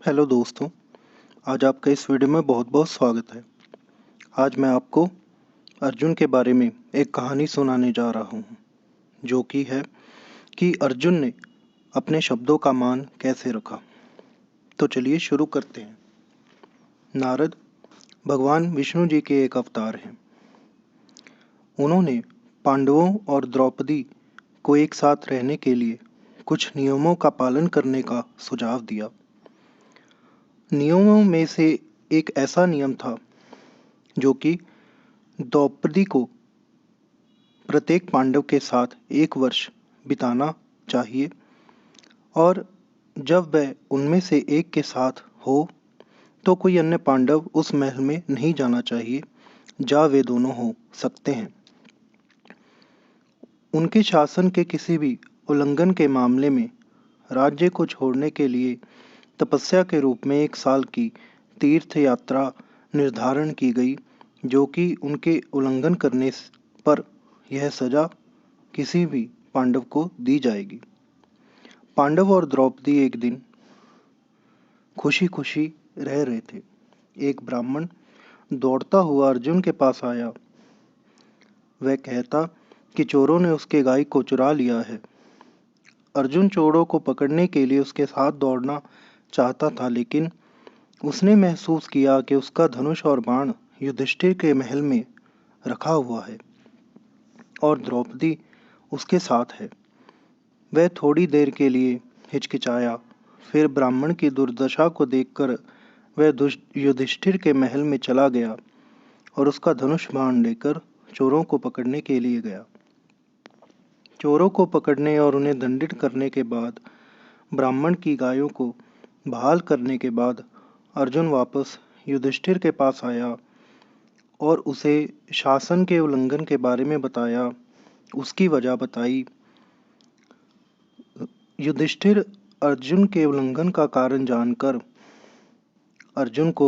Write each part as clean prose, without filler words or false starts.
Hello दोस्तों, आज आपका इस वीडियो में बहुत बहुत स्वागत है। आज मैं आपको अर्जुन के बारे में एक कहानी सुनाने जा रहा हूँ, जो कि है कि अर्जुन ने अपने शब्दों का मान कैसे रखा। तो चलिए शुरू करते हैं। नारद भगवान विष्णु जी के एक अवतार हैं। उन्होंने पांडवों और द्रौपदी को एक साथ रहने के लिए कुछ नियमों का पालन करने का सुझाव दिया। नियमों में से एक ऐसा नियम था जो कि द्रौपदी को प्रत्येक पांडव के साथ 1 वर्ष बिताना चाहिए और जब वह उनमें से एक के साथ हो तो कोई अन्य पांडव उस महल में नहीं जाना चाहिए जहाँ वे दोनों हो सकते हैं। उनके शासन के किसी भी उल्लंघन के मामले में राज्य को छोड़ने के लिए तपस्या के रूप में 1 साल की तीर्थ यात्रा निर्धारण की गई, जो कि उनके उल्लंघन करने पर यह सजा किसी भी पांडव को दी जाएगी। पांडव और द्रौपदी एक दिन खुशी खुशी रह रहे थे। एक ब्राह्मण दौड़ता हुआ अर्जुन के पास आया। वह कहता कि चोरों ने उसके गाय को चुरा लिया है। अर्जुन चोरों को पकड़ने के लिए उसके साथ दौड़ना चाहता था, लेकिन उसने महसूस किया कि उसका धनुष और बाण युधिष्ठिर के महल में रखा हुआ है और द्रौपदी उसके साथ है। वह थोड़ी देर के लिए हिचकिचाया, फिर ब्राह्मण की दुर्दशा को देखकर वह युधिष्ठिर के महल में चला गया और उसका धनुष बाण लेकर चोरों को पकड़ने के लिए गया। चोरों को पकड़ने और उन्हें दंडित करने के बाद, ब्राह्मण की गायों को बहाल करने के बाद अर्जुन वापस युधिष्ठिर के पास आया और उसे शासन के उल्लंघन के बारे में बताया, उसकी वजह बताई। युधिष्ठिर अर्जुन के उल्लंघन का कारण जानकर अर्जुन को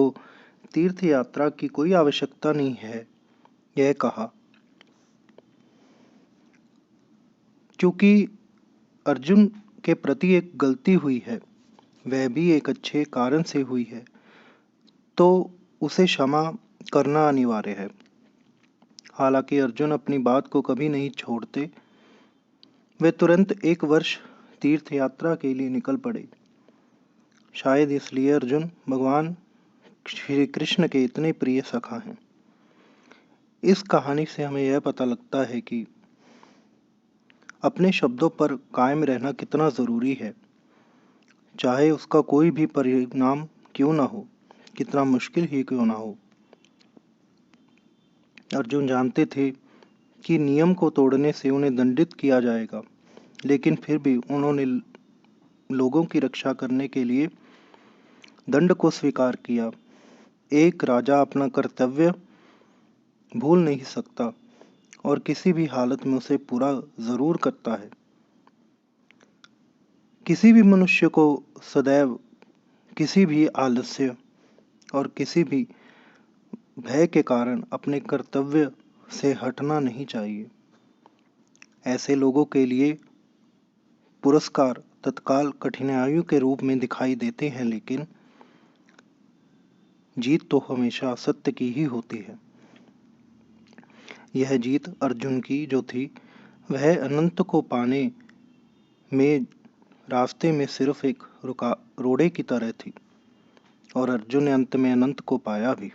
तीर्थ यात्रा की कोई आवश्यकता नहीं है, यह कहा। क्योंकि अर्जुन के प्रति एक गलती हुई है, वह भी एक अच्छे कारण से हुई है, तो उसे क्षमा करना अनिवार्य है। हालांकि अर्जुन अपनी बात को कभी नहीं छोड़ते। वे तुरंत 1 वर्ष तीर्थ यात्रा के लिए निकल पड़े। शायद इसलिए अर्जुन भगवान श्री कृष्ण के इतने प्रिय सखा हैं। इस कहानी से हमें यह पता लगता है कि अपने शब्दों पर कायम रहना कितना ज़रूरी है, चाहे उसका कोई भी परिणाम क्यों ना हो, कितना मुश्किल ही क्यों ना हो। अर्जुन जानते थे कि नियम को तोड़ने से उन्हें दंडित किया जाएगा, लेकिन फिर भी उन्होंने लोगों की रक्षा करने के लिए दंड को स्वीकार किया। एक राजा अपना कर्तव्य भूल नहीं सकता और किसी भी हालत में उसे पूरा जरूर करता है। किसी भी मनुष्य को सदैव किसी भी आलस्य और किसी भी भय के कारण अपने कर्तव्य से हटना नहीं चाहिए। ऐसे लोगों के लिए पुरस्कार तत्काल कठिनाइयों के रूप में दिखाई देते हैं, लेकिन जीत तो हमेशा सत्य की ही होती है। यह जीत अर्जुन की जो थी, वह अनंत को पाने में रास्ते में सिर्फ एक रोड़े की तरह थी और अर्जुन ने अंत में अनंत को पाया भी।